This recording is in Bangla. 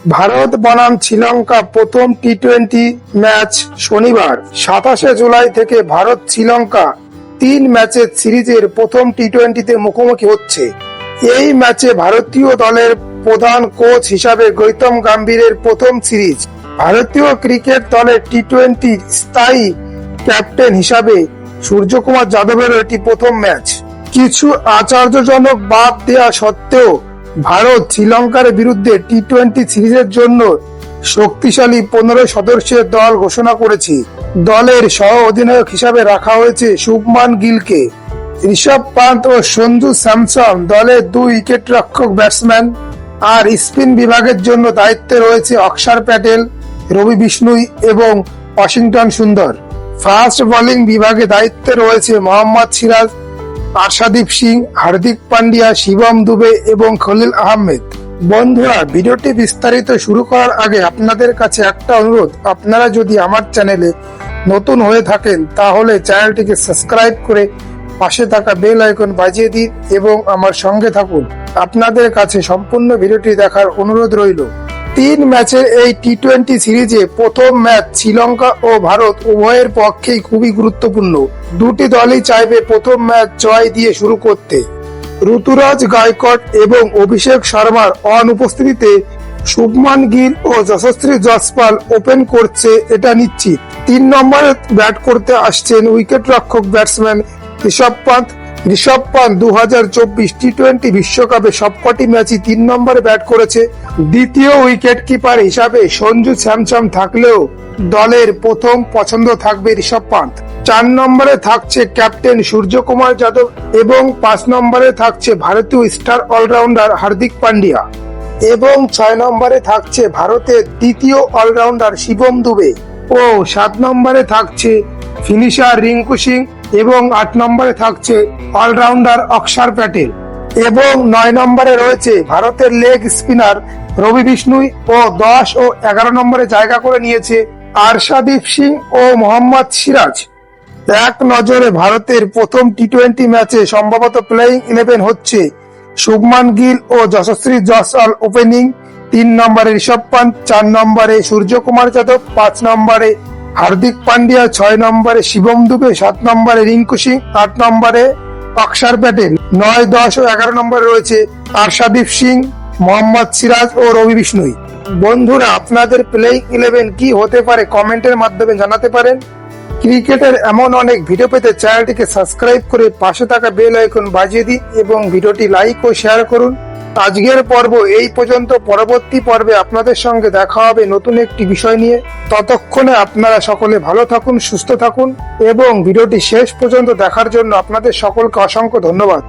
ভারত বনাম শ্রীলঙ্কা প্রথম টি-20 ম্যাচ শনিবার 27 জুলাই থেকে ভারত শ্রীলঙ্কা 3 ম্যাচের সিরিজের প্রথম টি-20তে মুখোমুখি হচ্ছে। এই ম্যাচে ভারতীয় দলের প্রধান কোচ হিসাবে গৌতম গম্ভীরের প্রথম সিরিজ। ভারতীয় ক্রিকেট দলের টি-20 স্থায়ী ক্যাপ্টেন হিসাবে সূর্যকুমার যাদবের এটি প্রথম ম্যাচ। কিছু আশ্চর্যজনক বাদ দেওয়া সত্ত্বেও ভারত শ্রীলঙ্কার বিরুদ্ধে টি-20 সিরিজের জন্য শক্তিশালী 15 সদস্যের দল ঘোষণা করেছে। দলের সহ অধিনায়ক হিসাবে রাখা হয়েছে শুভমান গিলকে। ঋষভ পান্ত ও সঞ্জু স্যামসন দলের 2 উইকেটরক্ষক ব্যাটসম্যান, আর স্পিন বিভাগের জন্য দায়িত্বে রয়েছে অক্ষর প্যাটেল, রবি বিষ্ণুই এবং ওয়াশিংটন সুন্দর। ফাস্ট বোলিং বিভাগে দায়িত্বে রয়েছে মোহাম্মদ সিরাজ, আর্শদীপ সিং, হার্দিক পান্ডিয়া, শিবম দুবে এবং খলিল আহমেদ। বন্ধুরা, ভিডিওটি বিস্তারিত শুরু করার আগে আপনাদের কাছে একটা অনুরোধ, আপনারা যদি আমার চ্যানেলে নতুন হয়ে থাকেন তাহলে চ্যানেলটিকে সাবস্ক্রাইব করে পাশে থাকা বেল আইকন বাজিয়ে দিন এবং আমার সঙ্গে থাকুন। আপনাদের কাছে সম্পূর্ণ ভিডিওটি দেখার অনুরোধ রইল। 3 ম্যাচের এই টি-20 সিরিজে প্রথম ম্যাচ শ্রীলঙ্কা ও ভারত উভয়ের পক্ষেই খুবই গুরুত্বপূর্ণ। দুটি দলই চাইবে প্রথম ম্যাচ জয় দিয়ে শুরু করতে। ঋতুরাজ গায়কোয়াড় এবং অভিষেক শর্মার অনুপস্থিতিতে শুভমান গিল ও যশস্বী জয়সওয়াল ওপেন করছে এটা নিশ্চিত। 3 নম্বরে ব্যাট করতে আসছেন উইকেটরক্ষক ব্যাটসম্যান ঋষভ পান্ত। 2024 টি-20 বিশ্বকাপে সবকটি ম্যাচই 3 নম্বরে ব্যাট করেছে। দ্বিতীয় উইকেট কিপার হিসাবে সঞ্জু স্যামসন থাকলেও দলের প্রথম পছন্দ থাকবে ঋষভ পান্ত। 4 নম্বরে থাকছে ক্যাপ্টেন সূর্যকুমার যাদব এবং 5 নম্বরে থাকছে ভারতীয় স্টার অলরাউন্ডার হার্দিক পান্ডিয়া এবং 6 নম্বরে থাকছে ভারতের দ্বিতীয় অলরাউন্ডার শিবম দুবে ও 7 নম্বরে থাকছে ফিনিশার রিঙ্কু সিং এবং 8 নম্বরে থাকছে অলরাউন্ডার অক্ষর প্যাটেল এবং 9 নম্বরে রয়েছে ভারতের লেগ স্পিনার রবি বিষ্ণুই ও 10 ও 11 নম্বরে জায়গা করে নিয়েছে আর্শদীপ সিং ও মোহাম্মদ সিরাজ। এক নজরে ভারতের প্রথম টি-20 ম্যাচে সম্ভবত প্লেইং 11 হচ্ছে শুভমান গিল ও যশস্বী জয়সওয়াল ওপেনিং, 3 নম্বরে ঋষভ পান্ত, 4 নম্বরে সূর্যকুমার যাদব, 5 নম্বরে হার্দিক পান্ডিয়া, 6 নম্বরে শিবম দুবে, 7 নম্বরে রিঙ্কু সিং, 8 নম্বরে অক্ষর প্যাটেল, 9, 10 ও 11 নম্বরে রয়েছে আর্শদীপ সিং, মোহাম্মদ সিরাজ ও রবি বিষ্ণুই। বন্ধুরা, আপনাদের প্লেইং 11 কি হতে পারে কমেন্টের মাধ্যমে জানাতে পারেন। ক্রিকেটের এমন অনেক ভিডিও পেতে চ্যানেলটিকে সাবস্ক্রাইব করে পাশে থাকা বেল আইকন বাজিয়ে দিন এবং ভিডিওটি লাইক ও শেয়ার করুন। আজকের পর্ব এই পর্যন্ত। পরবর্তী পর্বে আপনাদের সঙ্গে দেখা হবে নতুন একটি বিষয় নিয়ে। ততক্ষণে আপনারা সকলে ভালো থাকুন, সুস্থ থাকুন এবং ভিডিওটি শেষ পর্যন্ত দেখার জন্য আপনাদের সকলকে অসংখ্য ধন্যবাদ।